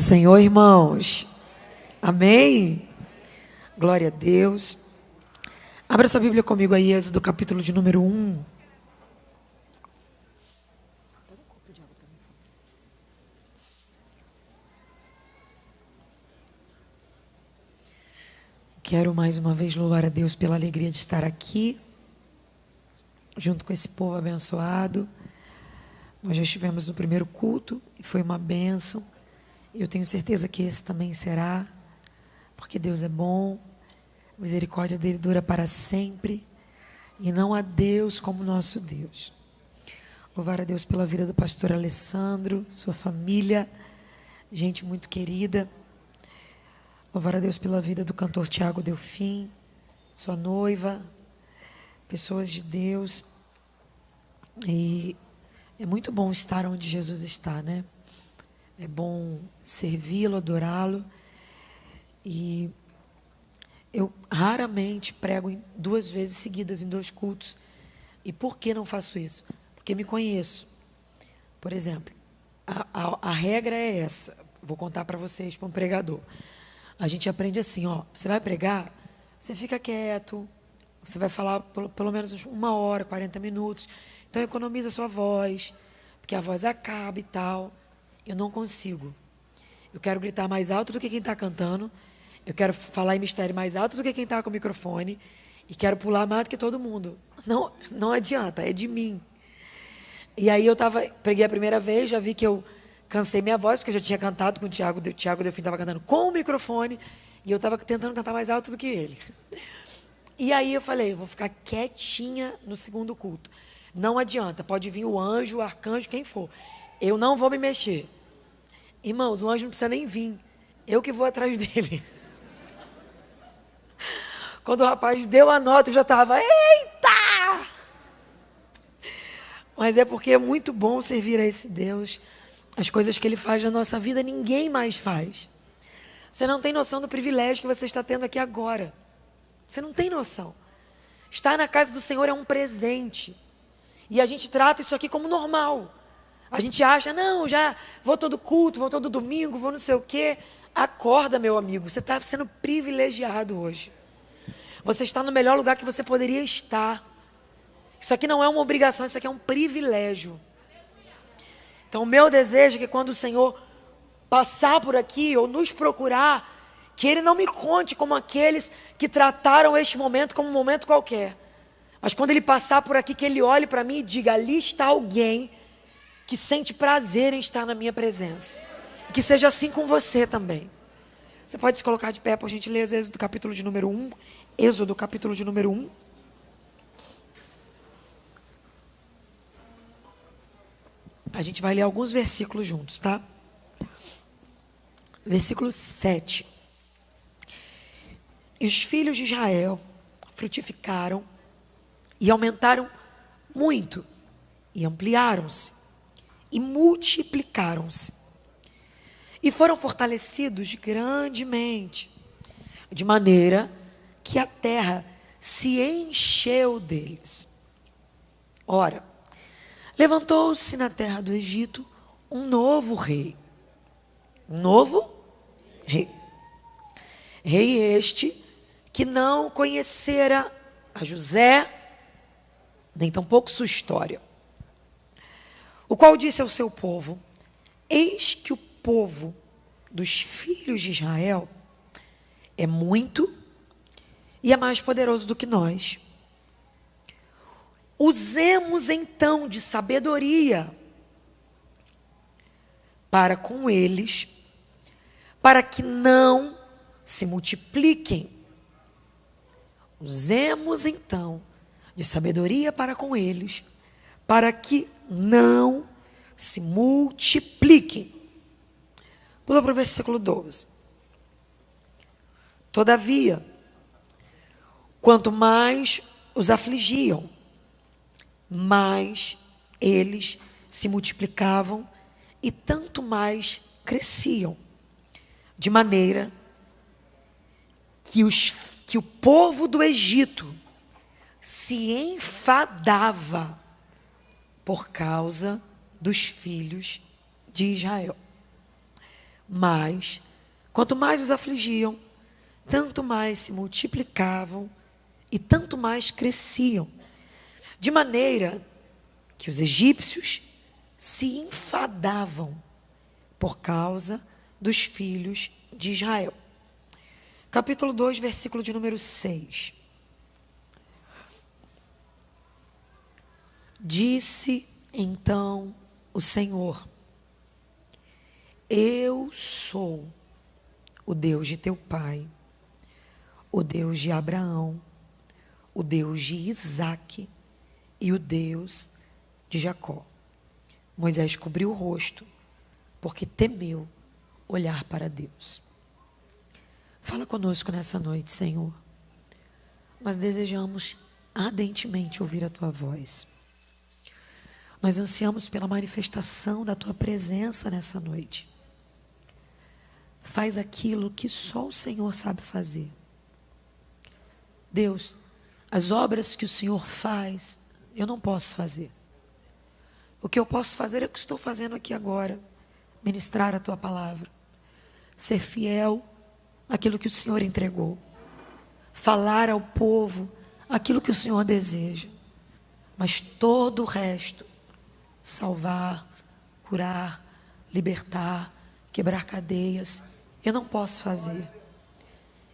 do Senhor, irmãos. Amém? Glória a Deus. Abra sua Bíblia comigo aí, Êxodo, capítulo de número 1. Quero mais uma vez louvar a Deus pela alegria de estar aqui, junto com esse povo abençoado. Nós já estivemos no primeiro culto e foi uma bênção. Eu tenho certeza que esse também será, porque Deus é bom, a misericórdia dele dura para sempre e não há Deus como nosso Deus. Louvar a Deus pela vida do pastor Alessandro, sua família, gente muito querida. Louvar a Deus pela vida do cantor Tiago Delfim, sua noiva, pessoas de Deus. E é muito bom estar onde Jesus está, né? É bom servi-lo, adorá-lo. E eu raramente prego 2 vezes seguidas em 2 cultos. E por que não faço isso? Porque me conheço. Por exemplo, a regra é essa. Vou contar para vocês, para um pregador. A gente aprende assim, ó. Você vai pregar, você fica quieto. Você vai falar pelo menos 1 hora, 40 minutos. Então economiza a sua voz, porque a voz acaba e tal. Eu não consigo. Eu quero gritar mais alto do que quem está cantando. Eu quero falar em mistério mais alto do que quem está com o microfone. E quero pular mais do que todo mundo. Não adianta, é de mim. E aí preguei a primeira vez, já vi que eu cansei minha voz, porque eu já tinha cantado com o Tiago Delfim estava cantando com o microfone. E eu estava tentando cantar mais alto do que ele. E aí eu falei, eu vou ficar quietinha no segundo culto. Não adianta, pode vir o anjo, o arcanjo, quem for. Eu não vou me mexer. Irmãos, o anjo não precisa nem vir. Eu que vou atrás dele. Quando o rapaz deu a nota, eu já estava, eita! Mas é porque é muito bom servir a esse Deus. As coisas que Ele faz na nossa vida, ninguém mais faz. Você não tem noção do privilégio que você está tendo aqui agora. Você não tem noção. Estar na casa do Senhor é um presente. E a gente trata isso aqui como normal. A gente acha, não, já vou todo culto, vou todo domingo, vou não sei o quê. Acorda, meu amigo, você está sendo privilegiado hoje. Você está no melhor lugar que você poderia estar. Isso aqui não é uma obrigação, isso aqui é um privilégio. Então, o meu desejo é que quando o Senhor passar por aqui ou nos procurar, que Ele não me conte como aqueles que trataram este momento como um momento qualquer. Mas quando Ele passar por aqui, que Ele olhe para mim e diga, ali está alguém que sente prazer em estar na minha presença. E que seja assim com você também. Você pode se colocar de pé, por gentileza, Êxodo capítulo de número 1. Êxodo capítulo de número 1. A gente vai ler alguns versículos juntos, tá? Versículo 7. E os filhos de Israel frutificaram e aumentaram muito, e ampliaram-se, e multiplicaram-se, e foram fortalecidos grandemente, de maneira que a terra se encheu deles. Ora, levantou-se na terra do Egito um novo rei. Um novo rei. Rei este que não conhecera a José, nem tampouco sua história. O qual disse ao seu povo, eis que o povo dos filhos de Israel é muito e é mais poderoso do que nós. Usemos então de sabedoria para com eles, para que não se multipliquem. Usemos então de sabedoria para com eles, para que não se multipliquem. Pula para o versículo 12. Todavia, quanto mais os afligiam, mais eles se multiplicavam e tanto mais cresciam, de maneira que o povo do Egito se enfadava por causa dos filhos de Israel. Mas, quanto mais os afligiam, tanto mais se multiplicavam e tanto mais cresciam, de maneira que os egípcios se enfadavam por causa dos filhos de Israel. Capítulo 2, versículo de número 6. Disse então o Senhor: eu sou o Deus de teu pai, o Deus de Abraão, o Deus de Isaque e o Deus de Jacó. Moisés cobriu o rosto, porque temeu olhar para Deus. Fala conosco nessa noite, Senhor. Nós desejamos ardentemente ouvir a tua voz. Nós ansiamos pela manifestação da tua presença nessa noite. Faz aquilo que só o Senhor sabe fazer. Deus, as obras que o Senhor faz, eu não posso fazer. O que eu posso fazer é o que estou fazendo aqui agora. Ministrar a tua palavra. Ser fiel àquilo que o Senhor entregou. Falar ao povo aquilo que o Senhor deseja. Mas todo o resto, salvar, curar, libertar, quebrar cadeias, eu não posso fazer.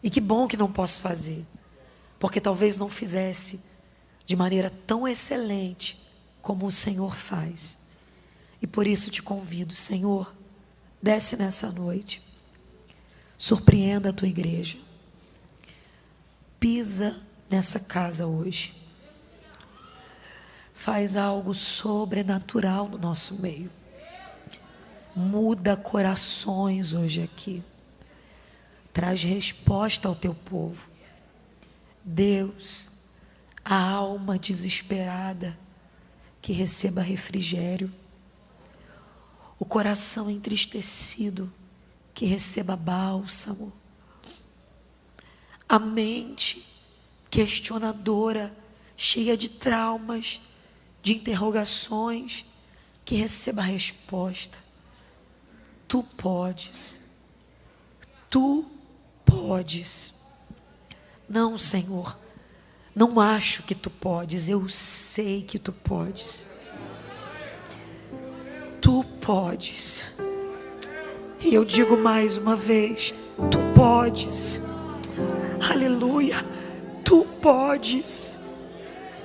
E que bom que não posso fazer, porque talvez não fizesse de maneira tão excelente como o Senhor faz. E por isso te convido, Senhor, desce nessa noite, surpreenda a tua igreja, pisa nessa casa hoje, faz algo sobrenatural no nosso meio, muda corações hoje aqui, traz resposta ao teu povo. Deus, a alma desesperada que receba refrigério, o coração entristecido que receba bálsamo, a mente questionadora, cheia de traumas, de interrogações, que receba resposta. Tu podes. Tu podes. Não, Senhor, não acho que tu podes, eu sei que tu podes. Tu podes. E eu digo mais uma vez, tu podes. Aleluia. Tu podes.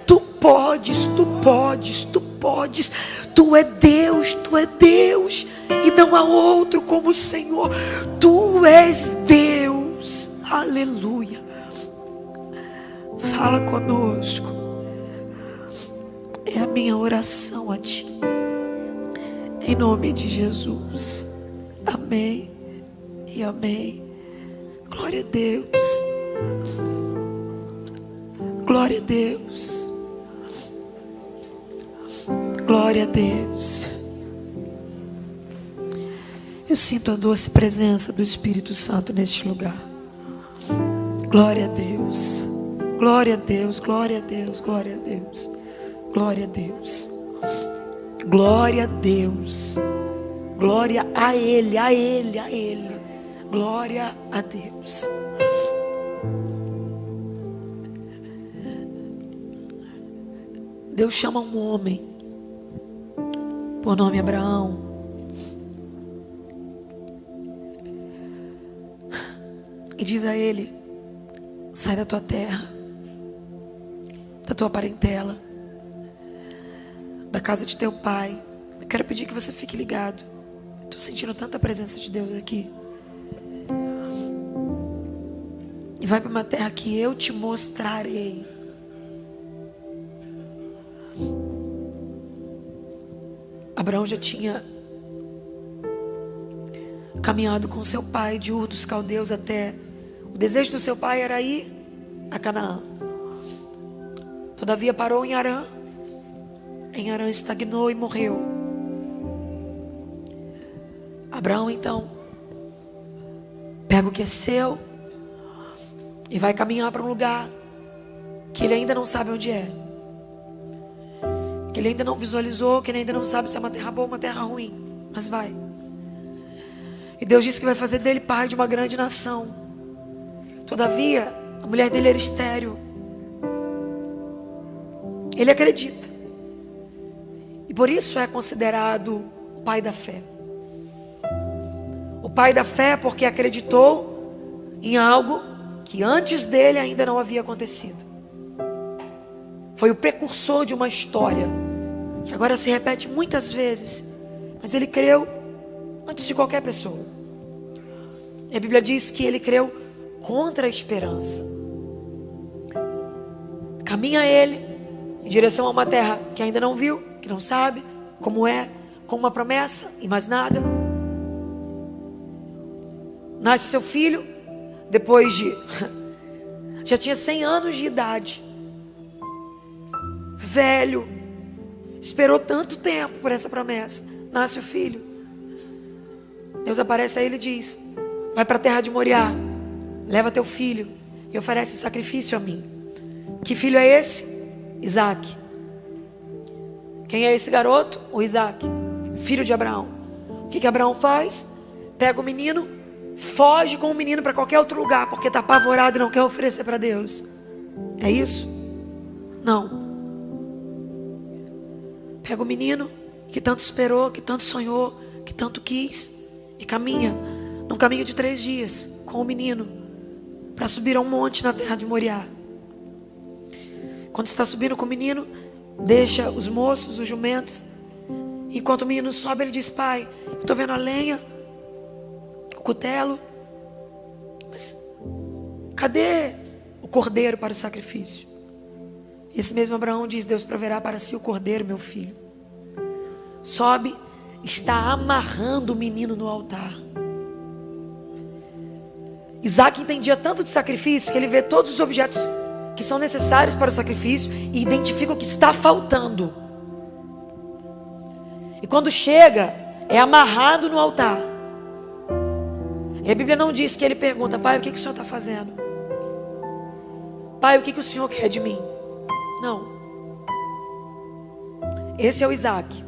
Tu podes, tu podes, tu podes. Tu é Deus, tu é Deus. E não há outro como o Senhor. Tu és Deus. Aleluia. Fala conosco. É a minha oração a ti. Em nome de Jesus. Amém e amém. Glória a Deus. Glória a Deus. Glória a Deus. Eu sinto a doce presença do Espírito Santo neste lugar. Glória a Deus. Glória a Deus, glória a Deus, glória a Deus. Glória a Deus. Glória a Deus. Glória a Ele, a Ele, a Ele. Glória a Deus. Deus chama um homem por nome Abraão. E diz a ele: sai da tua terra, da tua parentela, da casa de teu pai. Eu quero pedir que você fique ligado. Estou sentindo tanta presença de Deus aqui. E vai para uma terra que eu te mostrarei. Abraão já tinha caminhado com seu pai de Ur dos Caldeus até. O desejo do seu pai era ir a Canaã. Todavia parou em Harã. Em Harã estagnou e morreu. Abraão então pega o que é seu e vai caminhar para um lugar que ele ainda não sabe onde é, que ele ainda não visualizou, que ele ainda não sabe se é uma terra boa ou uma terra ruim, mas vai. E Deus disse que vai fazer dele pai de uma grande nação. Todavia, a mulher dele era estéril. Ele acredita. E por isso é considerado o pai da fé. O pai da fé porque acreditou em algo que antes dele ainda não havia acontecido. Foi o precursor de uma história que agora se repete muitas vezes, mas ele creu antes de qualquer pessoa. E a Bíblia diz que ele creu contra a esperança. Caminha ele em direção a uma terra que ainda não viu, que não sabe como é, com uma promessa e mais nada. Nasce seu filho, depois de... já tinha 100 anos de idade. Velho. Esperou tanto tempo por essa promessa. Nasce o filho. Deus aparece a ele e diz: vai para a terra de Moriá, leva teu filho e oferece sacrifício a mim. Que filho é esse? Isaac. Quem é esse garoto? O Isaac, filho de Abraão. O que Abraão faz? Pega o menino, foge com o menino para qualquer outro lugar, porque está apavorado e não quer oferecer para Deus. É isso? Não. Pega o menino que tanto esperou, que tanto sonhou, que tanto quis, e caminha num caminho de 3 dias com o menino para subir a um monte na terra de Moriá. Quando está subindo com o menino, deixa os moços, os jumentos. Enquanto o menino sobe, ele diz: pai, eu estou vendo a lenha, o cutelo, mas cadê o cordeiro para o sacrifício? Esse mesmo Abraão diz: Deus proverá para si o cordeiro, meu filho. Sobe, está amarrando o menino no altar. Isaac entendia tanto de sacrifício que ele vê todos os objetos que são necessários para o sacrifício e identifica o que está faltando. E quando chega, é amarrado no altar. E a Bíblia não diz que ele pergunta: pai, o que o senhor está fazendo? Pai, o que o senhor quer de mim? Não. Esse é o Isaac,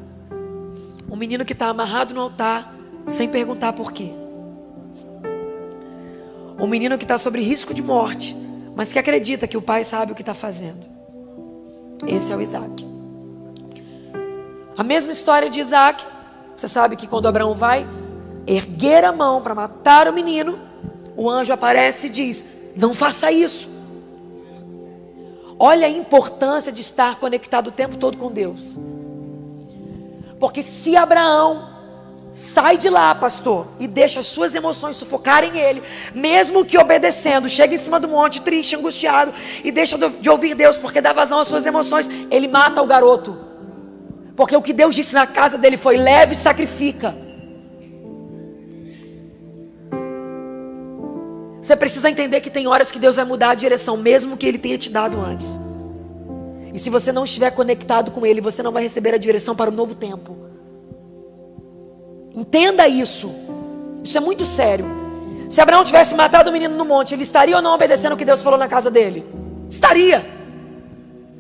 um menino que está amarrado no altar sem perguntar por quê. Um menino que está sob risco de morte, mas que acredita que o pai sabe o que está fazendo. Esse é o Isaac. A mesma história de Isaac. Você sabe que quando Abraão vai erguer a mão para matar o menino, o anjo aparece e diz: não faça isso. Olha a importância de estar conectado o tempo todo com Deus. Porque se Abraão sai de lá, pastor, e deixa as suas emoções sufocarem ele, mesmo que obedecendo, chega em cima do monte triste, angustiado, e deixa de ouvir Deus porque dá vazão às suas emoções, ele mata o garoto. Porque o que Deus disse na casa dele foi: leve e sacrifica. Você precisa entender que tem horas que Deus vai mudar a direção, mesmo que Ele tenha te dado antes. E se você não estiver conectado com Ele, você não vai receber a direção para o novo tempo. Entenda isso. Isso é muito sério. Se Abraão tivesse matado o menino no monte, ele estaria ou não obedecendo o que Deus falou na casa dele? Estaria.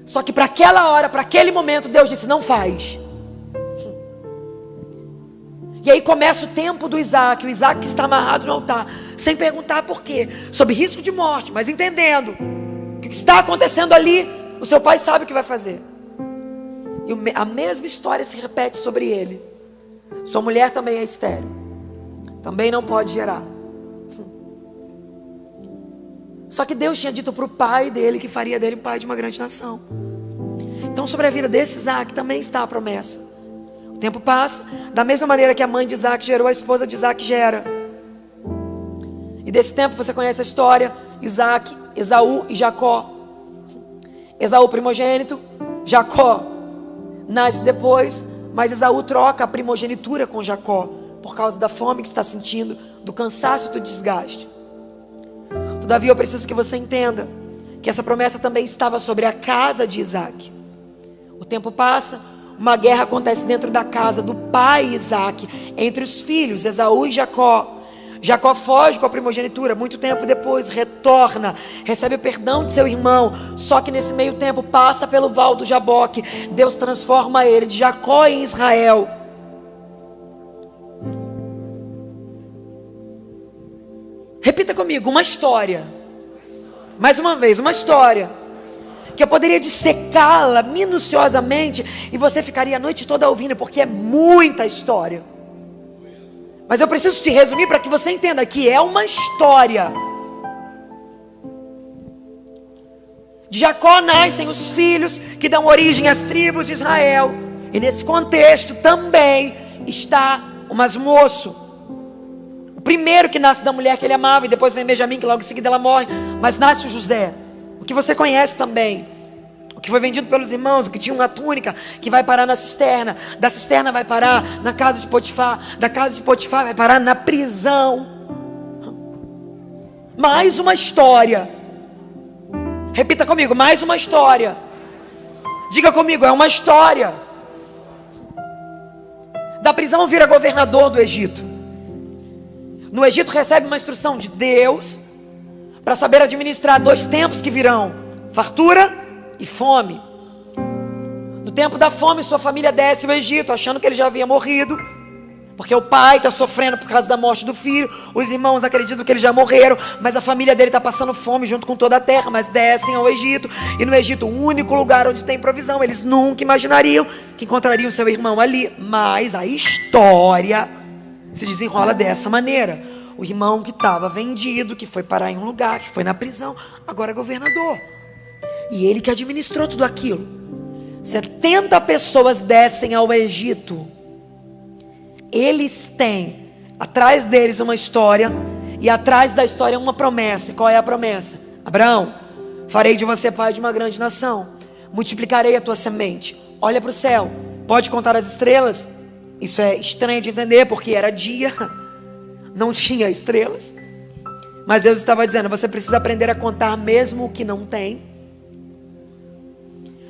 Só que para aquela hora, para aquele momento, Deus disse: não faz. E aí começa o tempo do Isaac. O Isaac que está amarrado no altar, sem perguntar por quê, sob risco de morte, mas entendendo que o que está acontecendo ali, o seu pai sabe o que vai fazer. E a mesma história se repete sobre ele. Sua mulher também é estéril, também não pode gerar. Só que Deus tinha dito para o pai dele que faria dele um pai de uma grande nação. Então sobre a vida desse Isaac também está a promessa. O tempo passa, da mesma maneira que a mãe de Isaac gerou, a esposa de Isaac gera. E desse tempo você conhece a história: Isaac, Esaú e Jacó. Esaú primogênito, Jacó nasce depois, mas Esaú troca a primogenitura com Jacó, por causa da fome que está sentindo, do cansaço e do desgaste. Todavia eu preciso que você entenda que essa promessa também estava sobre a casa de Isaac. O tempo passa, uma guerra acontece dentro da casa do pai Isaac, entre os filhos Esaú e Jacó. Jacó foge com a primogenitura, muito tempo depois retorna, recebe o perdão de seu irmão. Só que nesse meio tempo passa pelo val do Jaboque. Deus transforma ele de Jacó em Israel. Repita comigo, uma história. Mais uma vez, uma história que eu poderia dissecá-la minuciosamente e você ficaria a noite toda ouvindo, porque é muita história. Mas eu preciso te resumir para que você entenda que é uma história. De Jacó nascem os filhos que dão origem às tribos de Israel. E nesse contexto também está o masmoço. O primeiro que nasce da mulher que ele amava, e depois vem Benjamim, que logo em seguida ela morre. Mas nasce o José, o que você conhece também, o que foi vendido pelos irmãos, o que tinha uma túnica, que vai parar na cisterna, da cisterna vai parar na casa de Potifar, da casa de Potifar vai parar na prisão. Mais uma história. Repita comigo, mais uma história. Diga comigo, é uma história. Da prisão vira governador do Egito. No Egito recebe uma instrução de Deus para saber administrar 2 tempos que virão: fartura e fome. No tempo da fome, sua família desce ao Egito, achando que ele já havia morrido, porque o pai está sofrendo por causa da morte do filho. Os irmãos acreditam que eles já morreram, mas a família dele está passando fome junto com toda a terra. Mas descem ao Egito, e no Egito, o único lugar onde tem provisão. Eles nunca imaginariam que encontrariam seu irmão ali. Mas a história se desenrola dessa maneira. O irmão que estava vendido, que foi parar em um lugar, que foi na prisão, agora é governador. E ele que administrou tudo aquilo. 70 pessoas descem ao Egito. Eles têm atrás deles uma história, e atrás da história uma promessa. E qual é a promessa? Abraão, farei de você pai de uma grande nação, multiplicarei a tua semente. Olha para o céu, pode contar as estrelas? Isso é estranho de entender, porque era dia, não tinha estrelas. Mas Deus estava dizendo, você precisa aprender a contar mesmo o que não tem.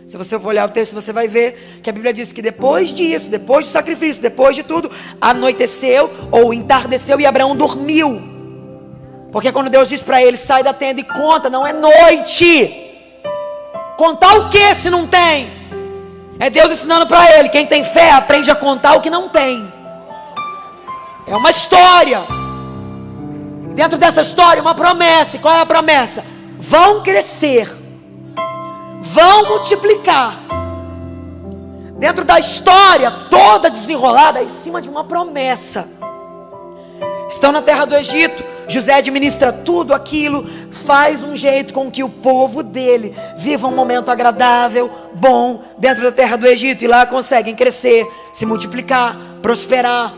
Se você for olhar o texto, você vai ver que a Bíblia diz que depois disso, depois do sacrifício, depois de tudo, anoiteceu ou entardeceu e Abraão dormiu. Porque quando Deus diz para ele, sai da tenda e conta, não é noite. Contar o que se não tem? É Deus ensinando para ele, quem tem fé aprende a contar o que não tem. É uma história. Dentro dessa história, uma promessa. E qual é a promessa? Vão crescer, vão multiplicar. Dentro da história toda desenrolada em cima de uma promessa. Estão na terra do Egito. José administra tudo aquilo, faz um jeito com que o povo dele viva um momento agradável, bom, dentro da terra do Egito. E lá conseguem crescer, se multiplicar, prosperar,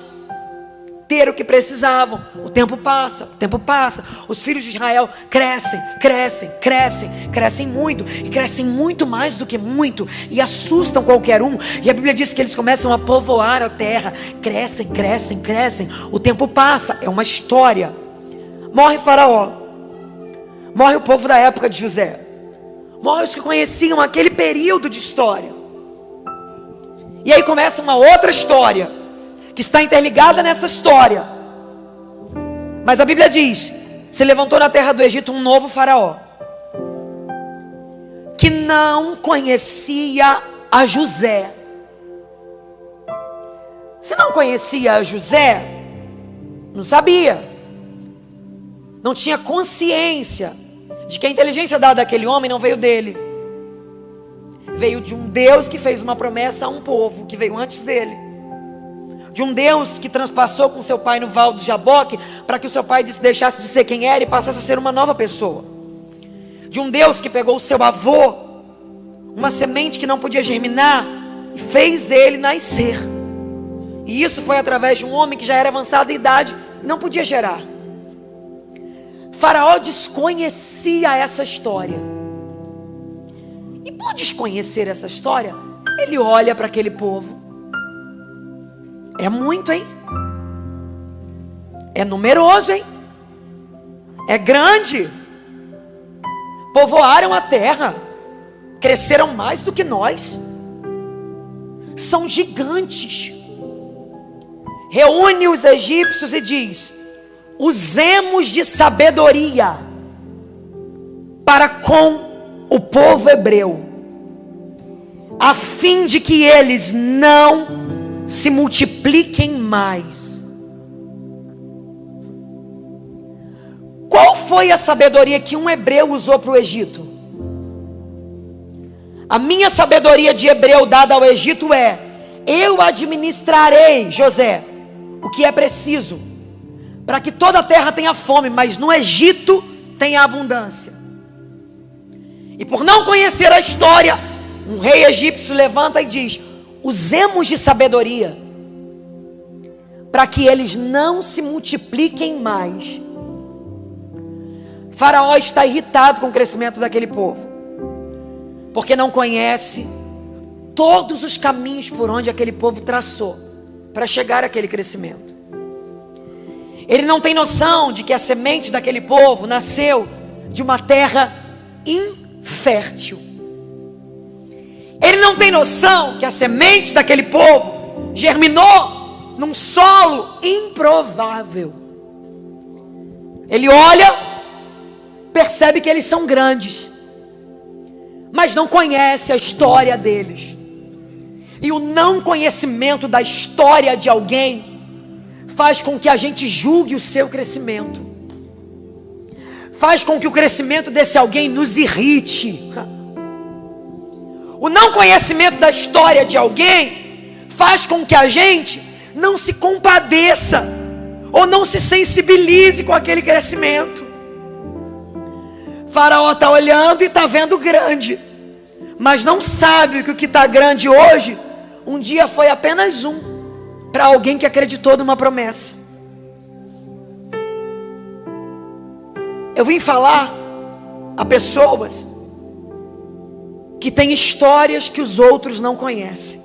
ter o que precisavam. O tempo passa, os filhos de Israel crescem muito, e crescem muito mais do que muito, e assustam qualquer um. E a Bíblia diz que eles começam a povoar a terra, crescem, o tempo passa, é uma história. Morre Faraó, morre o povo da época de José, morre os que conheciam aquele período de história. E aí começa uma outra história, que está interligada nessa história. Mas a Bíblia diz, se levantou na terra do Egito um novo faraó, que não conhecia a José. Se não conhecia a José, não sabia, não tinha consciência de que a inteligência dada àquele homem não veio dele, veio de um Deus que fez uma promessa a um povo que veio antes dele, de um Deus que transpassou com seu pai no Val do Jaboque, para que o seu pai deixasse de ser quem era e passasse a ser uma nova pessoa, de um Deus que pegou o seu avô, uma semente que não podia germinar, e fez ele nascer. E isso foi através de um homem que já era avançado em idade e não podia gerar. Faraó desconhecia essa história, e por desconhecer essa história, ele olha para aquele povo. É muito, hein? É numeroso, hein? É grande. Povoaram a terra, cresceram mais do que nós, são gigantes. Reúne os egípcios e diz: usemos de sabedoria para com o povo hebreu, a fim de que eles não se multipliquem mais. Qual foi a sabedoria que um hebreu usou para o Egito? A minha sabedoria de hebreu dada ao Egito é: eu administrarei, José, o que é preciso para que toda a terra tenha fome, mas no Egito tenha abundância. E por não conhecer a história, um rei egípcio levanta e diz: usemos de sabedoria para que eles não se multipliquem mais. Faraó está irritado com o crescimento daquele povo, porque não conhece todos os caminhos por onde aquele povo traçou para chegar àquele crescimento. Ele não tem noção de que a semente daquele povo nasceu de uma terra infértil. Ele não tem noção que a semente daquele povo germinou num solo improvável. Ele olha, percebe que eles são grandes, mas não conhece a história deles. E o não conhecimento da história de alguém faz com que a gente julgue o seu crescimento, faz com que o crescimento desse alguém nos irrite. O não conhecimento da história de alguém faz com que a gente não se compadeça ou não se sensibilize com aquele crescimento. Faraó está olhando e está vendo grande, mas não sabe que o que está grande hoje, um dia foi apenas para alguém que acreditou numa promessa. Eu vim falar a pessoas que têm histórias que os outros não conhecem.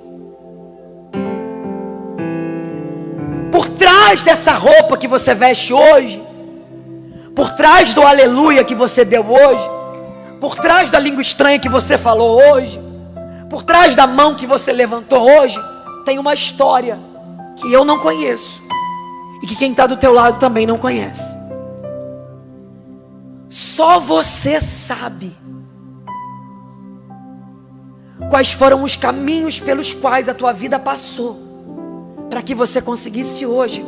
Por trás dessa roupa que você veste hoje, por trás do aleluia que você deu hoje, por trás da língua estranha que você falou hoje, por trás da mão que você levantou hoje, tem uma história que eu não conheço e que quem está do teu lado também não conhece. Só você sabe quais foram os caminhos pelos quais a tua vida passou para que você conseguisse hoje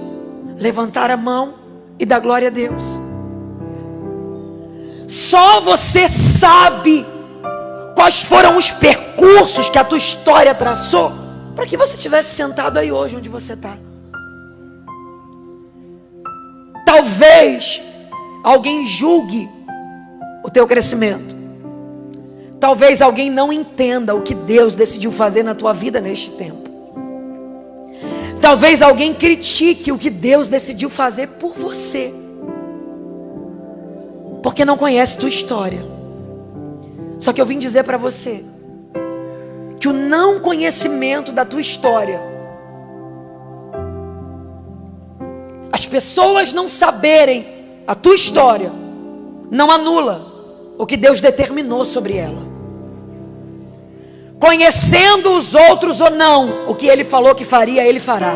levantar a mão e dar glória a Deus. Só você sabe quais foram os percursos que a tua história traçou para que você tivesse sentado aí hoje onde você está. Talvez alguém julgue o teu crescimento. Talvez alguém não entenda o que Deus decidiu fazer na tua vida neste tempo. Talvez alguém critique o que Deus decidiu fazer por você, porque não conhece tua história. Só que eu vim dizer para você que o não conhecimento da tua história, as pessoas não saberem a tua história, não anula o que Deus determinou sobre ela. Conhecendo os outros ou não, o que Ele falou que faria, Ele fará.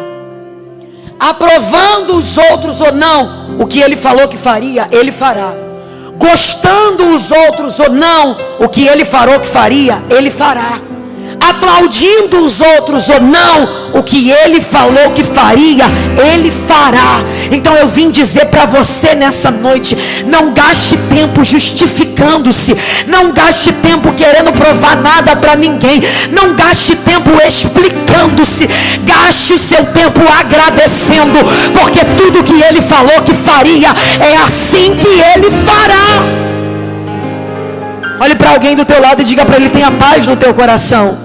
Aprovando os outros ou não, o que Ele falou que faria, Ele fará. Gostando os outros ou não, o que Ele falou que faria, Ele fará. Aplaudindo os outros ou não, o que Ele falou que faria, Ele fará. Então eu vim dizer para você nessa noite: não gaste tempo justificando-se, não gaste tempo querendo provar nada para ninguém, não gaste tempo explicando-se, gaste o seu tempo agradecendo, porque tudo que Ele falou que faria, é assim que Ele fará. Olhe para alguém do teu lado e diga para ele: tenha paz no teu coração.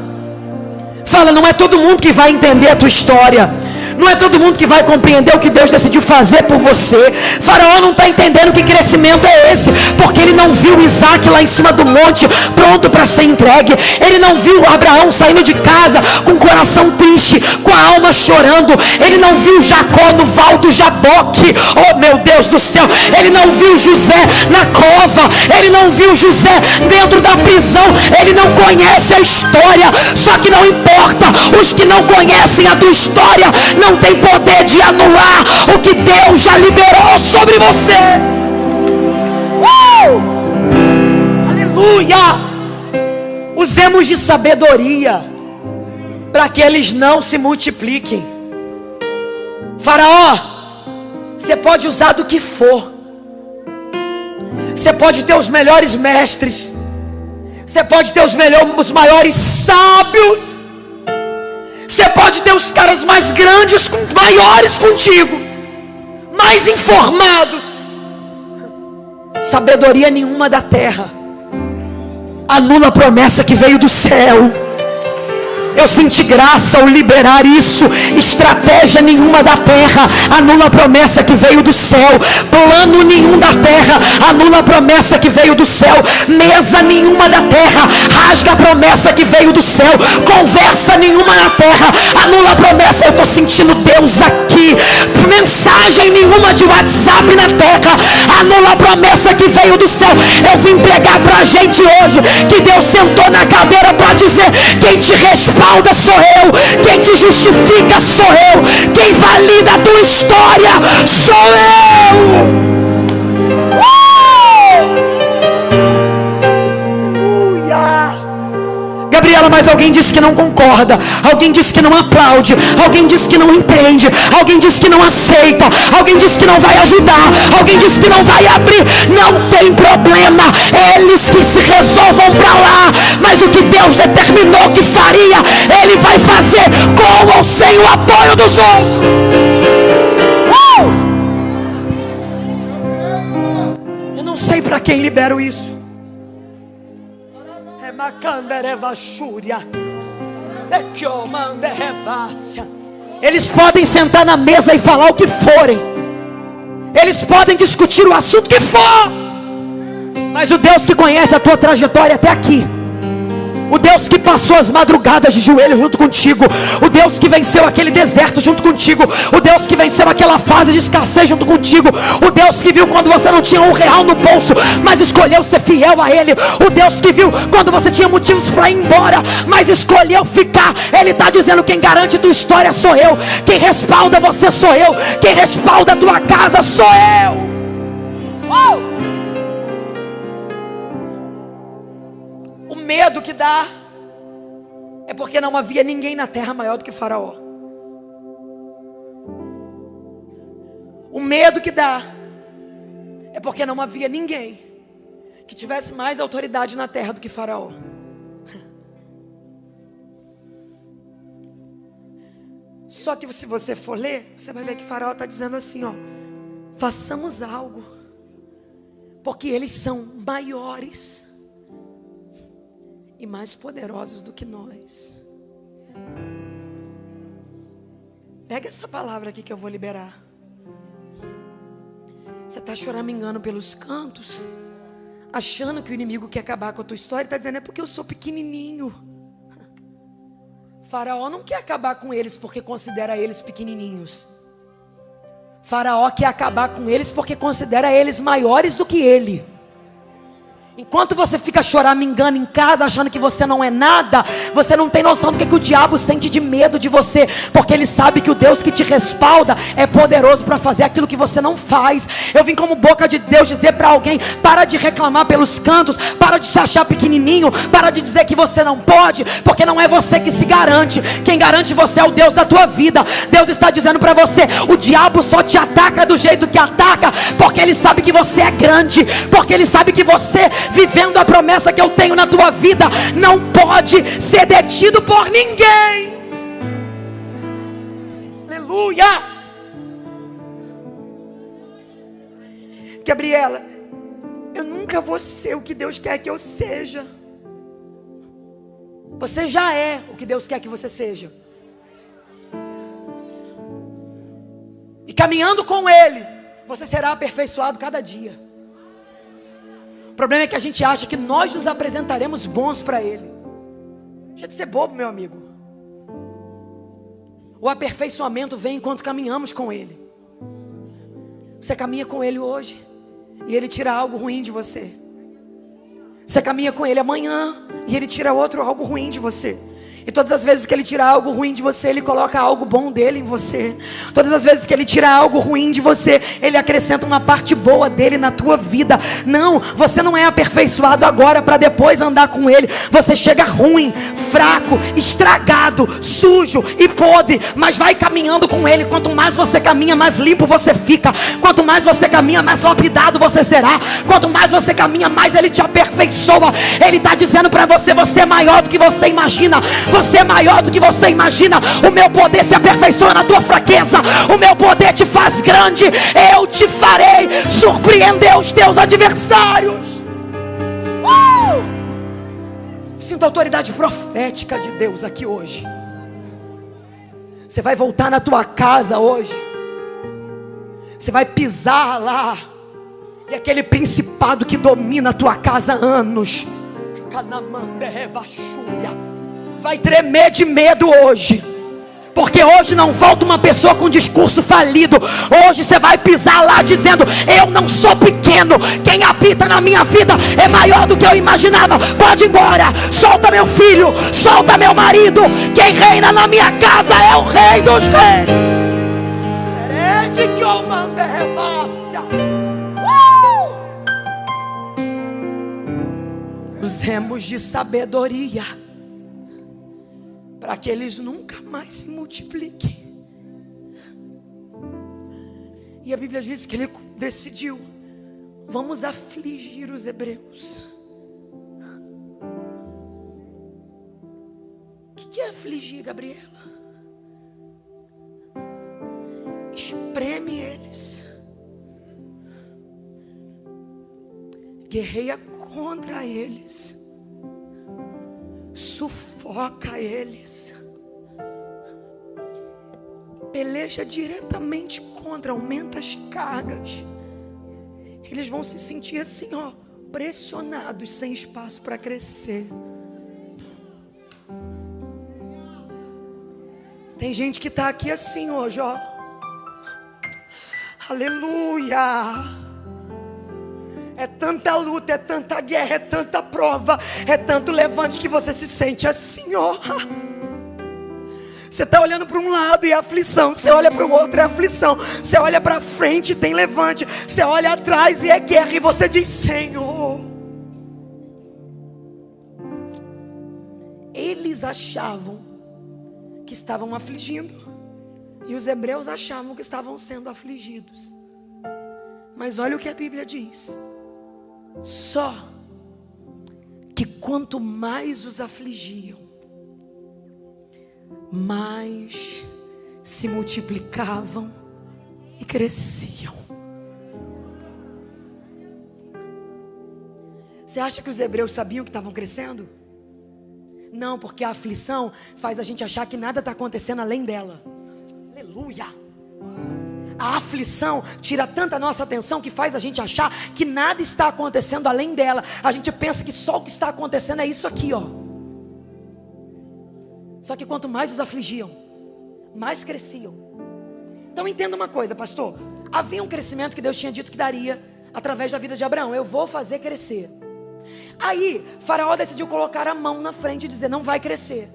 Fala: não é todo mundo que vai entender a tua história, não é todo mundo que vai compreender o que Deus decidiu fazer por você. Faraó não está entendendo que crescimento é esse, porque ele não viu Isaac lá em cima do monte, pronto para ser entregue. Ele não viu Abraão saindo de casa com o coração triste, com a alma chorando. Ele não viu Jacó no val do Jaboque, oh meu Deus do céu. Ele não viu José na cova, ele não viu José dentro da prisão. Ele não conhece a história. Só que não importa, os que não conhecem a tua história não tem poder de anular o que Deus já liberou sobre você. Aleluia! Usemos de sabedoria para que eles não se multipliquem. Faraó, você pode usar do que for, Você pode ter os melhores mestres, você pode ter os maiores sábios, você pode ter os caras mais grandes, maiores contigo, mais informados. Sabedoria nenhuma da terra anula a promessa que veio do céu. Eu senti graça ao liberar isso. Estratégia nenhuma da terra anula a promessa que veio do céu. Plano nenhum da terra anula a promessa que veio do céu. Mesa nenhuma da terra rasga a promessa que veio do céu. Conversa nenhuma na terra anula a promessa. Eu estou sentindo Deus aqui. Mensagem nenhuma de WhatsApp na terra anula a promessa que veio do céu. Eu vim pregar pra gente hoje que Deus sentou na cadeira para dizer: quem te respalda sou eu, quem te justifica sou eu, quem valida a tua história sou eu. Gabriela, mas alguém disse que não concorda, alguém disse que não aplaude, alguém disse que não entende, alguém disse que não aceita, alguém disse que não vai ajudar, alguém disse que não vai abrir. Não tem problema, eles que se resolvam para lá, mas o que Deus determinou que faria, Ele vai fazer com ou sem o apoio dos outros. Eu não sei para quem libero isso. Eles podem sentar na mesa e falar o que forem, eles podem discutir o assunto que for, mas o Deus que conhece a tua trajetória até aqui, o Deus que passou as madrugadas de joelho junto contigo, o Deus que venceu aquele deserto junto contigo, o Deus que venceu aquela fase de escassez junto contigo, o Deus que viu quando você não tinha R$1 no bolso, mas escolheu ser fiel a Ele, o Deus que viu quando você tinha motivos para ir embora, mas escolheu ficar. Ele está dizendo: quem garante tua história sou eu, quem respalda você sou eu, quem respalda a tua casa sou eu. O medo que dá é porque não havia ninguém na terra maior do que Faraó. O medo que dá é porque não havia ninguém que tivesse mais autoridade na terra do que Faraó. Só que se você for ler, você vai ver que Faraó está dizendo assim, ó: façamos algo, porque eles são maiores e mais poderosos do que nós. Pega essa palavra aqui que eu vou liberar. Você está choramingando pelos cantos, achando que o inimigo quer acabar com a tua história. Está dizendo: é porque eu sou pequenininho. Faraó não quer acabar com eles porque considera eles pequenininhos. Faraó quer acabar com eles porque considera eles maiores do que ele. Enquanto você fica choramingando em casa, achando que você não é nada, você não tem noção do que o diabo sente de medo de você, porque ele sabe que o Deus que te respalda é poderoso para fazer aquilo que você não faz. Eu vim como boca de Deus dizer para alguém: para de reclamar pelos cantos, para de se achar pequenininho, para de dizer que você não pode, porque não é você que se garante. Quem garante você é o Deus da tua vida. Deus está dizendo para você: o diabo só te ataca do jeito que ataca, porque ele sabe que você é grande, porque ele sabe que você, vivendo a promessa que eu tenho na tua vida, não pode ser detido por ninguém. Aleluia. Gabriela, eu nunca vou ser o que Deus quer que eu seja. Você já é o que Deus quer que você seja. E caminhando com Ele, você será aperfeiçoado cada dia. O problema é que a gente acha que nós nos apresentaremos bons para Ele. Deixa de ser bobo, meu amigo. O aperfeiçoamento vem enquanto caminhamos com Ele. Você caminha com Ele hoje e Ele tira algo ruim de você. Você caminha com Ele amanhã e Ele tira algo ruim de você. E todas as vezes que Ele tira algo ruim de você, Ele coloca algo bom dele em você. Todas as vezes que Ele tira algo ruim de você, Ele acrescenta uma parte boa dele na tua vida. Não, você não é aperfeiçoado agora para depois andar com Ele. Você chega ruim, fraco, estragado, sujo e podre, mas vai caminhando com Ele. Quanto mais você caminha, mais limpo você fica. Quanto mais você caminha, mais lapidado você será. Quanto mais você caminha, mais Ele te aperfeiçoa. Ele está dizendo para você: você é maior do que você imagina. Você é maior do que você imagina. O meu poder se aperfeiçoa na tua fraqueza. O meu poder te faz grande. Eu te farei surpreender os teus adversários. Sinto a autoridade profética de Deus aqui hoje. Você vai voltar na tua casa hoje. Você vai pisar lá. E aquele principado que domina a tua casa há anos vai tremer de medo hoje. Porque hoje não volta uma pessoa com discurso falido. Hoje você vai pisar lá dizendo: eu não sou pequeno. Quem habita na minha vida é maior do que eu imaginava. Pode ir embora. Solta meu filho. Solta meu marido. Quem reina na minha casa é o Rei dos Reis. Usemos de sabedoria para que eles nunca mais se multipliquem. E a Bíblia diz que ele decidiu: vamos afligir os hebreus. O que é afligir, Gabriela? Espreme eles, guerreia contra eles, sufoca eles, peleja diretamente contra, aumenta as cargas. Eles vão se sentir assim, ó, pressionados, sem espaço para crescer. Tem gente que está aqui assim hoje, ó. Aleluia. É tanta luta, é tanta guerra, é tanta prova, é tanto levante que você se sente assim, ó. Você está olhando para um lado e é aflição. Você olha para o outro, é aflição. Você olha para frente e tem levante. Você olha atrás e é guerra. E você diz: Senhor. Eles achavam que estavam afligindo, e os hebreus achavam que estavam sendo afligidos. Mas olha o que a Bíblia diz: só que quanto mais os afligiam, mais se multiplicavam e cresciam. Você acha que os hebreus sabiam que estavam crescendo? Não, porque a aflição faz a gente achar que nada está acontecendo além dela. Aleluia. A aflição tira tanta nossa atenção que faz a gente achar que nada está acontecendo além dela. A gente pensa que só o que está acontecendo é isso aqui, ó. Só que quanto mais os afligiam, mais cresciam. Então entenda uma coisa, pastor. Havia um crescimento que Deus tinha dito que daria através da vida de Abraão. Eu vou fazer crescer. Aí Faraó decidiu colocar a mão na frente e dizer: não vai crescer.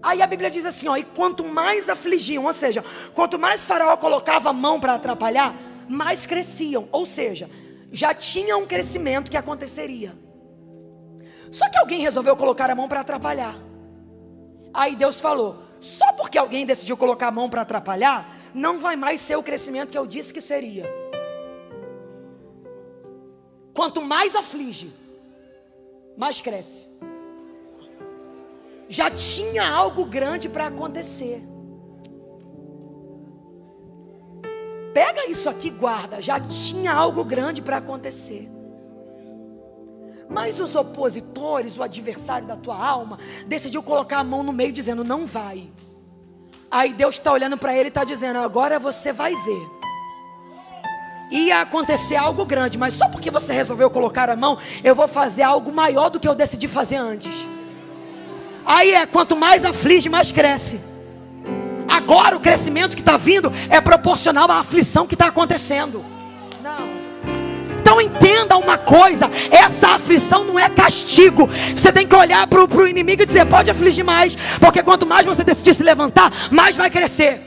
Aí a Bíblia diz assim, ó: e quanto mais afligiam, ou seja, quanto mais Faraó colocava a mão para atrapalhar, mais cresciam. Ou seja, já tinha um crescimento que aconteceria. Só que alguém resolveu colocar a mão para atrapalhar. Aí Deus falou: só porque alguém decidiu colocar a mão para atrapalhar, não vai mais ser o crescimento que eu disse que seria. Quanto mais aflige, mais cresce. Já tinha algo grande para acontecer. Pega isso aqui, guarda. Já tinha algo grande para acontecer. Mas os opositores, o adversário da tua alma, decidiu colocar a mão no meio dizendo: não vai. Aí Deus está olhando para ele e está dizendo: agora você vai ver. Ia acontecer algo grande, mas só porque você resolveu colocar a mão, eu vou fazer algo maior do que eu decidi fazer antes. Aí quanto mais aflige, mais cresce. Agora o crescimento que está vindo é proporcional à aflição que está acontecendo. Não. Então Então entenda uma coisa: essa aflição não é castigo. Você tem que olhar para o inimigo e dizer: pode afligir mais, porque quanto mais você decidir se levantar, mais vai crescer.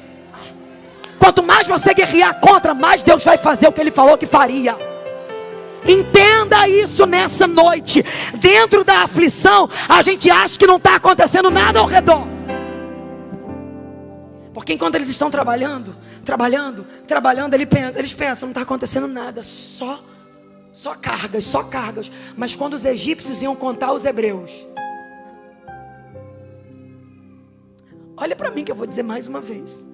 Quanto mais você guerrear contra, mais Deus vai fazer o que Ele falou que faria. Entenda isso nessa noite. Dentro da aflição, a gente acha que não está acontecendo nada ao redor, porque enquanto eles estão trabalhando, eles pensam, não está acontecendo nada, só cargas. Mas quando os egípcios iam contar os hebreus, olha para mim que eu vou dizer mais uma vez.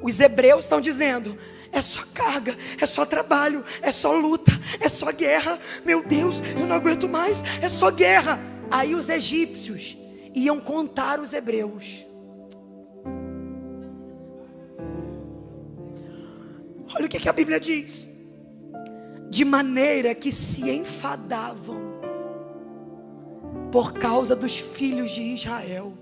Os hebreus estão dizendo: é só carga, é só trabalho, é só luta, é só guerra. Meu Deus, eu não aguento mais, é só guerra. Aí os egípcios iam contar os hebreus. Olha o que a Bíblia diz: de maneira que se enfadavam por causa dos filhos de Israel.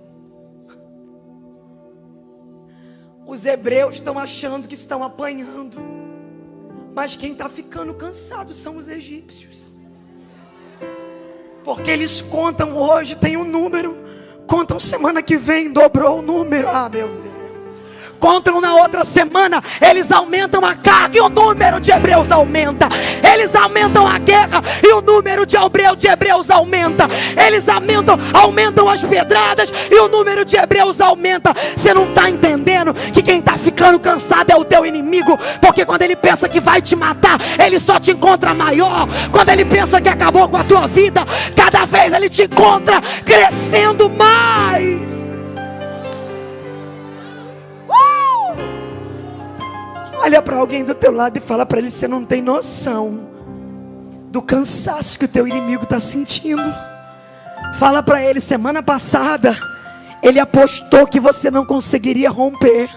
Os hebreus estão achando que estão apanhando, mas quem está ficando cansado são os egípcios, porque eles contam hoje, tem um número, contam semana que vem, dobrou o número. Meu Deus. Contam na outra semana, eles aumentam a carga e o número de hebreus aumenta. Eles aumentam a guerra e o número de hebreus aumenta. Eles aumentam as pedradas e o número de hebreus aumenta. Você não está entendendo que quem está ficando cansado é o teu inimigo, porque quando ele pensa que vai te matar, ele só te encontra maior. Quando ele pensa que acabou com a tua vida, cada vez ele te encontra crescendo mais. Olha para alguém do teu lado e fala para ele: você não tem noção do cansaço que o teu inimigo está sentindo. Fala para ele: semana passada ele apostou que você não conseguiria romper.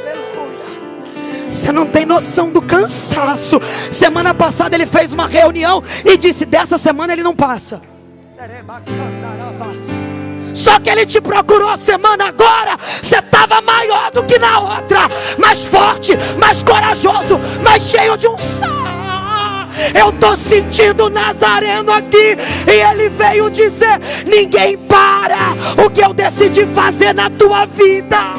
Aleluia. Você não tem noção do cansaço. Semana passada ele fez uma reunião e disse: dessa semana ele não passa. Só que ele te procurou semana agora, você estava maior do que na outra, mais forte, mais corajoso, mais cheio de unção. Eu estou sentindo o Nazareno aqui, e ele veio dizer: ninguém para o que eu decidi fazer na tua vida.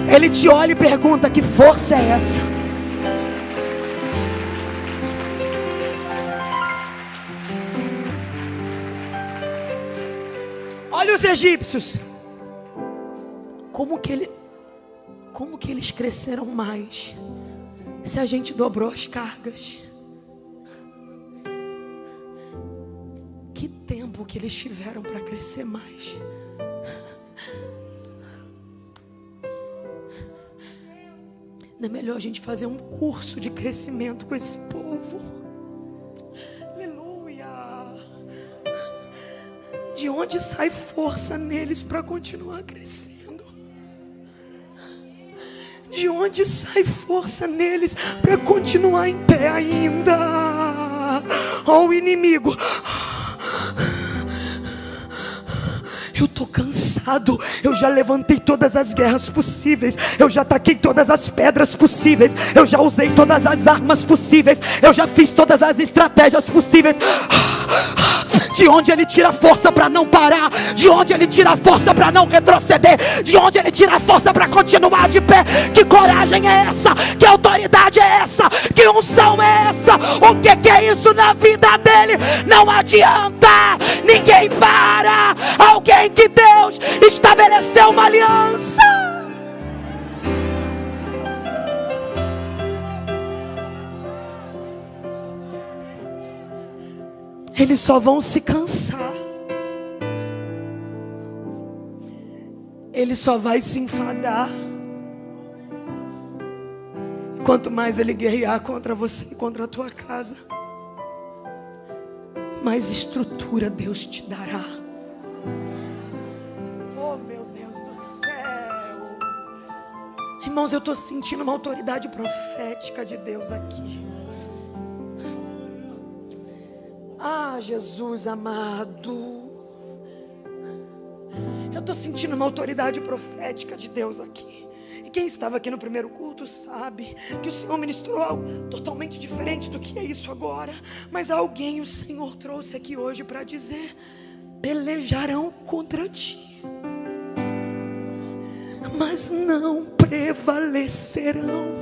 Ele te olha e pergunta: que força é essa? Olha os egípcios, como que eles cresceram mais, se a gente dobrou as cargas. Que tempo que eles tiveram para crescer mais. Não é melhor a gente fazer um curso de crescimento com esse povo? De onde sai força neles para continuar crescendo? De onde sai força neles para continuar em pé ainda? Ó, o inimigo: eu estou cansado, eu já levantei todas as guerras possíveis, eu já taquei todas as pedras possíveis, eu já usei todas as armas possíveis, eu já fiz todas as estratégias possíveis. De onde ele tira força para não parar? De onde ele tira força para não retroceder? De onde ele tira força para continuar de pé? Que coragem é essa? Que autoridade é essa? Que unção é essa? O que é isso na vida dele? Não adianta, ninguém para. Alguém que Deus estabeleceu uma aliança. Eles só vão se cansar. Ele só vai se enfadar. Quanto mais ele guerrear contra você e contra a tua casa, mais estrutura Deus te dará. Oh, meu Deus do céu. Irmãos, eu estou sentindo uma autoridade profética de Deus aqui. Ah, Jesus amado, estou sentindo uma autoridade profética de Deus aqui. E quem estava aqui no primeiro culto sabe que o Senhor ministrou algo totalmente diferente do que é isso agora. Mas alguém o Senhor trouxe aqui hoje para dizer: pelejarão contra ti, mas não prevalecerão,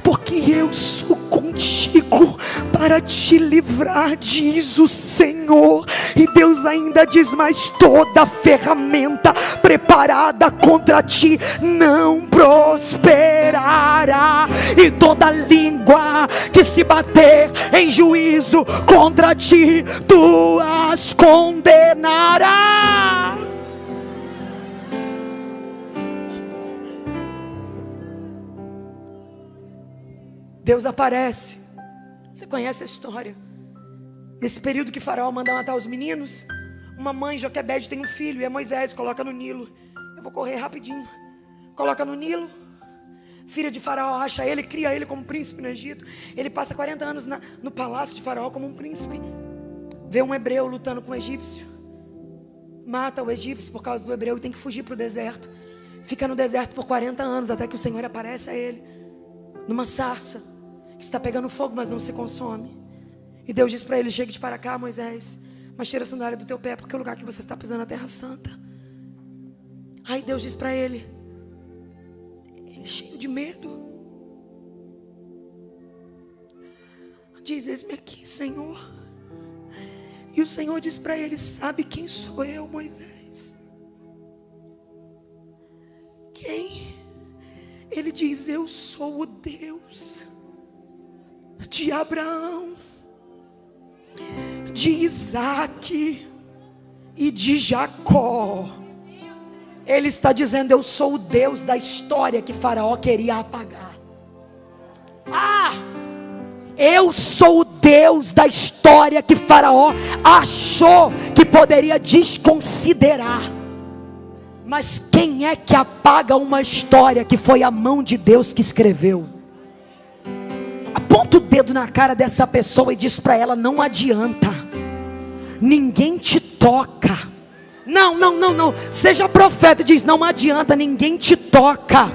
porque eu sou contigo para te livrar, diz o Senhor. E Deus ainda diz: mas toda ferramenta preparada contra ti não prosperará, e toda língua que se bater em juízo contra ti, tu as condenarás. Deus aparece. Você conhece a história? Nesse período que Faraó manda matar os meninos, uma mãe, Joquebede, tem um filho, e é Moisés, coloca no Nilo. Eu vou correr rapidinho. Coloca no Nilo. Filha de Faraó acha ele, cria ele como príncipe no Egito. Ele passa 40 anos no palácio de Faraó como um príncipe. Vê um hebreu lutando com um egípcio, mata o egípcio por causa do hebreu e tem que fugir para o deserto. Fica no deserto por 40 anos até que o Senhor aparece a ele numa sarça que está pegando fogo, mas não se consome. E Deus diz para ele: chegue-te para cá, Moisés, mas tira a sandália do teu pé, porque o lugar que você está pisando é a terra santa. Aí Deus diz para ele, cheio de medo, diz: eis-me aqui, Senhor. E o Senhor diz para ele: sabe quem sou eu, Moisés? Quem? Ele diz: eu sou o Deus de Abraão, de Isaac e de Jacó. Ele está dizendo: eu sou o Deus da história que Faraó queria apagar. Eu sou o Deus da história que Faraó achou que poderia desconsiderar. Mas quem é que apaga uma história que foi a mão de Deus que escreveu? Aponta o dedo na cara dessa pessoa e diz para ela: não adianta, ninguém te toca. Não, seja profeta e diz: não adianta, ninguém te toca.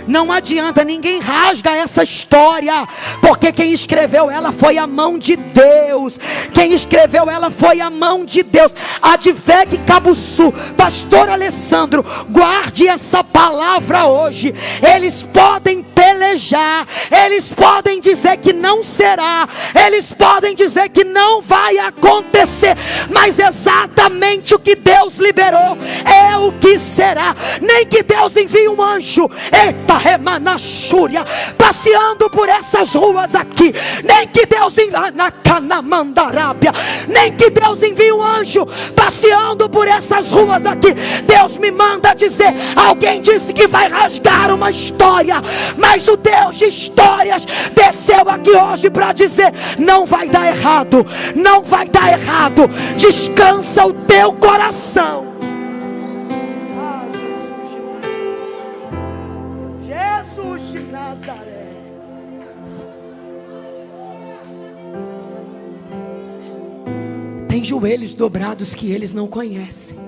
Não adianta, ninguém rasga essa história, porque quem escreveu ela foi a mão de Deus. Quem escreveu ela foi a mão de Deus. Adveg Cabuçu, pastor Alessandro, guarde essa palavra hoje. Eles podem pelejar, eles podem dizer que não será, eles podem dizer que não vai acontecer, mas exatamente o que Deus liberou é o que será. Nem que Deus envie um anjo, Remanachúria, passeando por essas ruas aqui, nem que Deus nem que Deus envie um anjo passeando por essas ruas aqui. Deus me manda dizer: alguém disse que vai rasgar uma história, mas o Deus de histórias desceu aqui hoje para dizer: não vai dar errado, não vai dar errado. Descansa o teu coração. Jesus de Nazaré. Tem joelhos dobrados que eles não conhecem.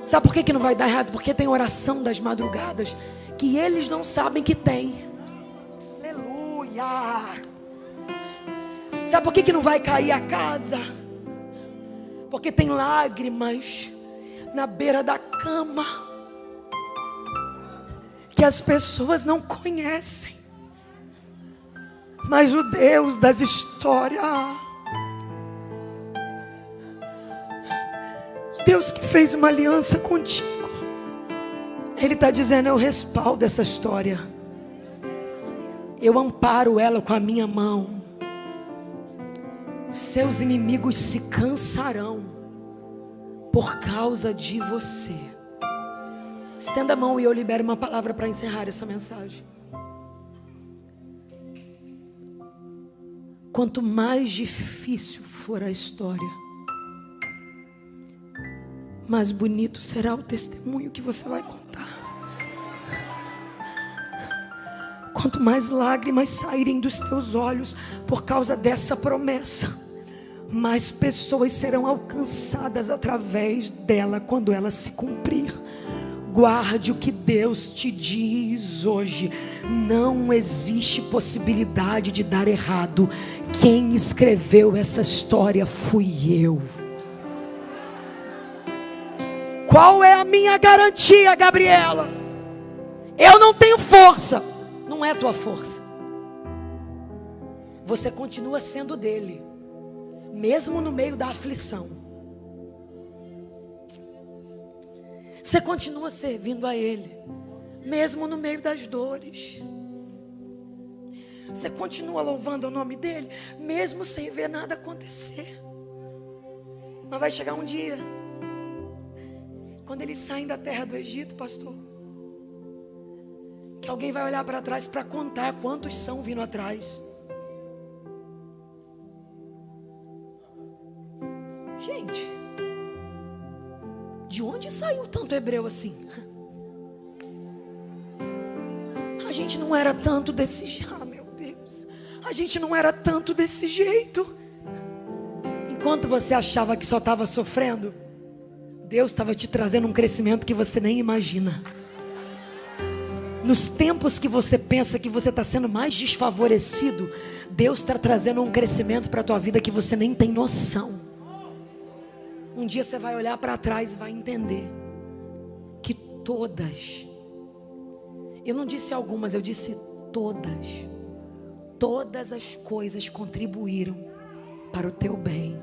Sabe por que não vai dar errado? Porque tem oração das madrugadas que eles não sabem que tem. Aleluia. Sabe por que não vai cair a casa? Porque tem lágrimas na beira da cama que as pessoas não conhecem. Mas o Deus das histórias, Deus que fez uma aliança contigo, Ele está dizendo: eu respaldo essa história, eu amparo ela com a minha mão. Seus inimigos se cansarão por causa de você. Estenda a mão e eu libero uma palavra para encerrar essa mensagem. Quanto mais difícil for a história, mais bonito será o testemunho que você vai contar. Quanto mais lágrimas saírem dos teus olhos por causa dessa promessa, mais pessoas serão alcançadas através dela quando ela se cumprir. Guarde o que Deus te diz hoje. Não existe possibilidade de dar errado. Quem escreveu essa história fui eu. Qual é a minha garantia, Gabriela? Eu não tenho força. Não é tua força. Você continua sendo dele, mesmo no meio da aflição. Você continua servindo a ele, mesmo no meio das dores. Você continua louvando o nome dele, mesmo sem ver nada acontecer. Mas vai chegar um dia, quando eles saem da terra do Egito, pastor, que alguém vai olhar para trás para contar quantos são vindo atrás. Gente, de onde saiu tanto hebreu assim? A gente não era tanto desse jeito. Ah, meu Deus, a gente não era tanto desse jeito. Enquanto você achava que só estava sofrendo, Deus estava te trazendo um crescimento que você nem imagina. Nos tempos que você pensa que você está sendo mais desfavorecido, Deus está trazendo um crescimento para a tua vida que você nem tem noção. Um dia você vai olhar para trás e vai entender que todas, eu não disse algumas, eu disse todas as coisas contribuíram para o teu bem.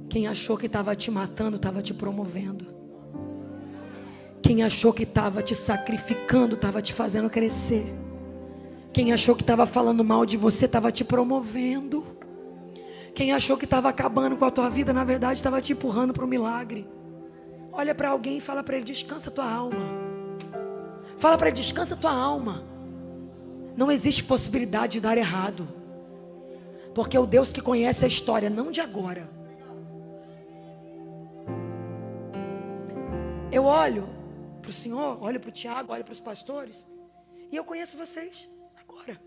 Quem achou que estava te matando, estava te promovendo. Quem achou que estava te sacrificando, estava te fazendo crescer. Quem achou que estava falando mal de você, estava te promovendo. Quem achou que estava acabando com a tua vida, na verdade estava te empurrando para o milagre. Olha para alguém e fala para ele: descansa tua alma. Fala para ele: descansa tua alma. Não existe possibilidade de dar errado, porque o Deus que conhece a história, não de agora. Eu olho para o Senhor, olho para o Tiago, olho para os pastores, e eu conheço vocês agora.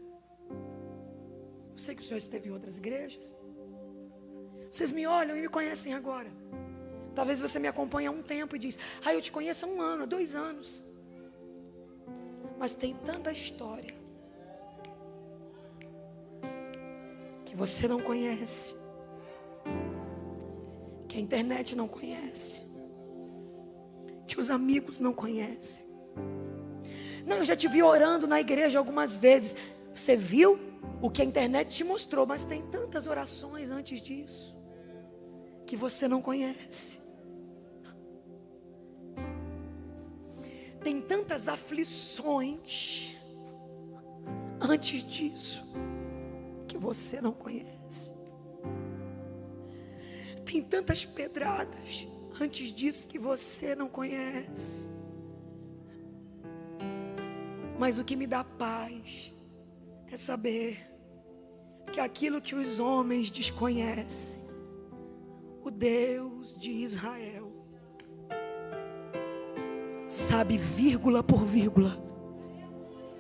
Eu sei que o Senhor esteve em outras igrejas. Vocês me olham e me conhecem agora. Talvez você me acompanhe há um tempo e diz: ah, eu te conheço há 1 ano, há 2 anos. Mas tem tanta história que você não conhece, que a internet não conhece, que os amigos não conhecem. Não, eu já te vi orando na igreja algumas vezes. Você viu o que a internet te mostrou, mas tem tantas orações antes disso que você não conhece. Tem tantas aflições antes disso que você não conhece. Tem tantas pedradas antes disso que você não conhece. Mas o que me dá paz é saber que aquilo que os homens desconhecem, o Deus de Israel sabe vírgula por vírgula,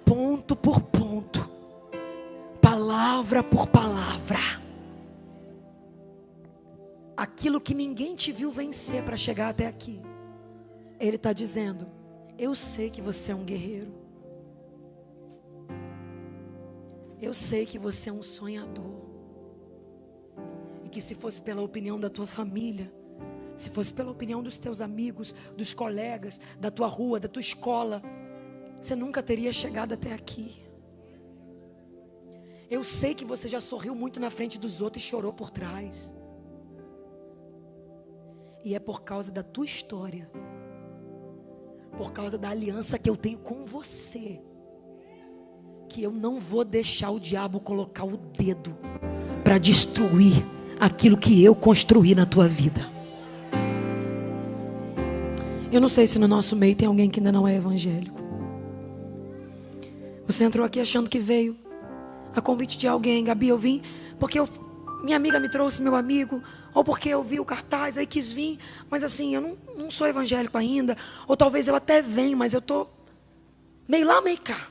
ponto por ponto, palavra por palavra. Aquilo que ninguém te viu vencer para chegar até aqui, Ele está dizendo: eu sei que você é um guerreiro. Eu sei que você é um sonhador. E que se fosse pela opinião da tua família, se fosse pela opinião dos teus amigos, dos colegas, da tua rua, da tua escola, você nunca teria chegado até aqui. Eu sei que você já sorriu muito na frente dos outros e chorou por trás. E é por causa da tua história, por causa da aliança que eu tenho com você, que eu não vou deixar o diabo colocar o dedo para destruir aquilo que eu construí na tua vida. Eu não sei se no nosso meio tem alguém que ainda não é evangélico. Você entrou aqui achando que veio a convite de alguém. Gabi, eu vim porque minha amiga me trouxe, meu amigo, ou porque eu vi o cartaz, aí quis vir, mas assim, eu não sou evangélico ainda, ou talvez eu até venha, mas eu estou meio lá, meio cá.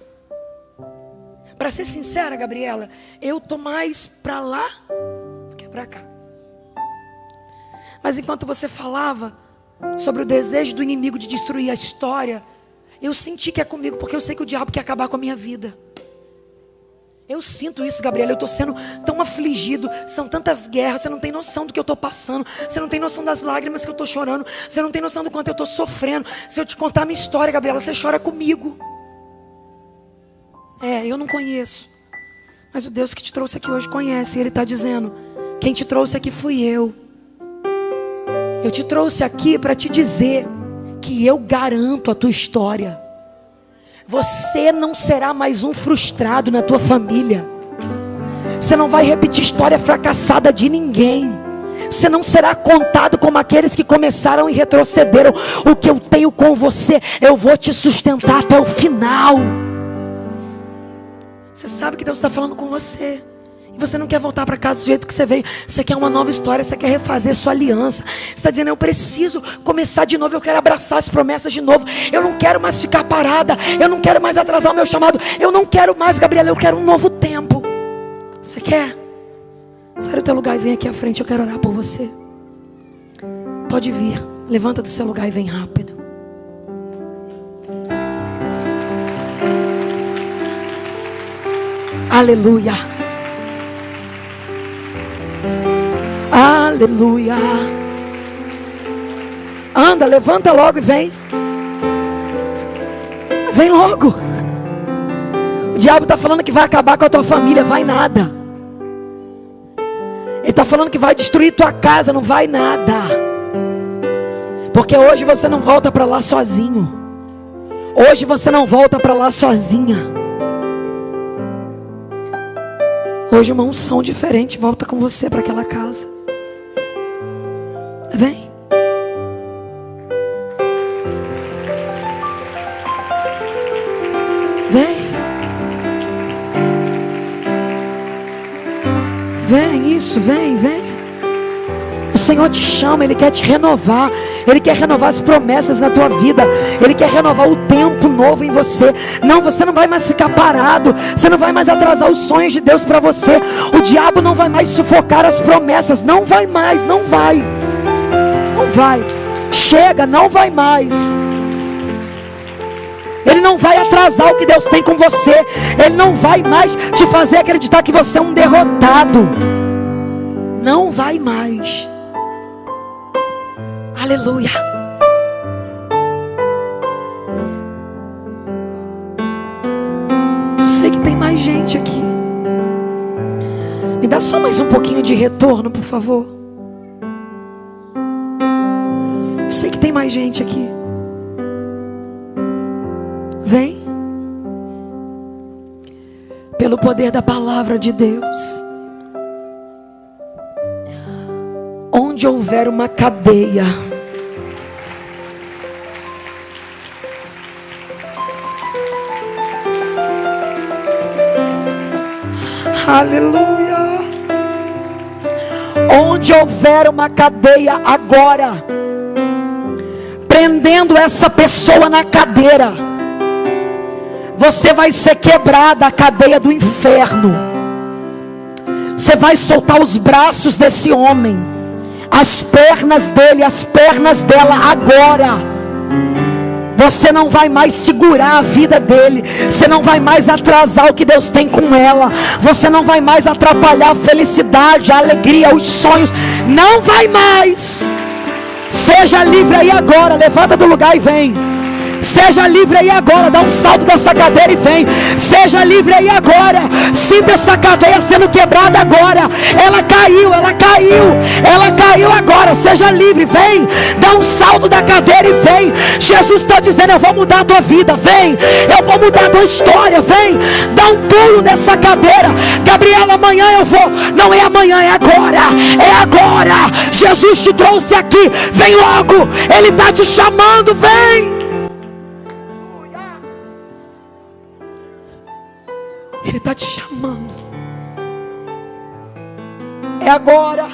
Para ser sincera, Gabriela, eu tô mais para lá do que para cá. Mas enquanto você falava sobre o desejo do inimigo de destruir a história, eu senti que é comigo, porque eu sei que o diabo quer acabar com a minha vida. Eu sinto isso, Gabriela, eu estou sendo tão afligido. São tantas guerras, você não tem noção do que eu estou passando. Você não tem noção das lágrimas que eu estou chorando. Você não tem noção do quanto eu estou sofrendo. Se eu te contar a minha história, Gabriela, você chora comigo. Eu não conheço, mas o Deus que te trouxe aqui hoje conhece. E Ele está dizendo: quem te trouxe aqui fui eu. Eu te trouxe aqui para te dizer que eu garanto a tua história. Você não será mais um frustrado na tua família. Você não vai repetir história fracassada de ninguém. Você não será contado como aqueles que começaram e retrocederam. O que eu tenho com você, eu vou te sustentar até o final. Você sabe que Deus está falando com você. E você não quer voltar para casa do jeito que você veio. Você quer uma nova história, você quer refazer sua aliança. Você está dizendo: eu preciso começar de novo, eu quero abraçar as promessas de novo. Eu não quero mais ficar parada, eu não quero mais atrasar o meu chamado. Eu não quero mais, Gabriela, eu quero um novo tempo. Você quer? Sai do teu lugar e vem aqui à frente, eu quero orar por você. Pode vir, levanta do seu lugar e vem rápido. Aleluia. Aleluia. Anda, levanta logo e vem. Vem logo. O diabo está falando que vai acabar com a tua família. Vai nada. Ele está falando que vai destruir tua casa. Não vai nada. Porque hoje você não volta para lá sozinho. Hoje você não volta para lá sozinha. Hoje uma unção diferente volta com você para aquela casa. Vem. Vem. Vem, isso, vem. O Senhor te chama, Ele quer te renovar. Ele quer renovar as promessas na tua vida. Ele quer renovar o tempo novo em você. Não, você não vai mais ficar parado. Você não vai mais atrasar os sonhos de Deus para você. O diabo não vai mais sufocar as promessas. Não vai mais, não vai. Não vai. Chega, não vai mais. Ele não vai atrasar o que Deus tem com você. Ele não vai mais te fazer acreditar que você é um derrotado. Não vai mais. Aleluia. Eu sei que tem mais gente aqui. Me dá só mais um pouquinho de retorno, por favor. Eu sei que tem mais gente aqui. Vem. Pelo poder da palavra de Deus. Onde houver uma cadeia, aleluia. Onde houver uma cadeia agora, prendendo essa pessoa na cadeira, você vai ser quebrada a cadeia do inferno. Você vai soltar os braços desse homem, as pernas dele, as pernas dela agora. Você não vai mais segurar a vida dele. Você não vai mais atrasar o que Deus tem com ela. Você não vai mais atrapalhar a felicidade, a alegria, os sonhos. Não vai mais. Seja livre aí agora. Levanta do lugar e vem. Seja livre aí agora, dá um salto dessa cadeira e vem. Seja livre aí agora. Sinta essa cadeia sendo quebrada agora. Ela caiu agora. Seja livre, vem. Dá um salto da cadeira e vem. Jesus está dizendo: eu vou mudar a tua vida, vem. Eu vou mudar a tua história, vem. Dá um pulo dessa cadeira. Gabriela, amanhã eu vou. Não é amanhã, é agora. É agora. Jesus te trouxe aqui, vem logo. Ele está te chamando, vem. Ele está te chamando. É agora.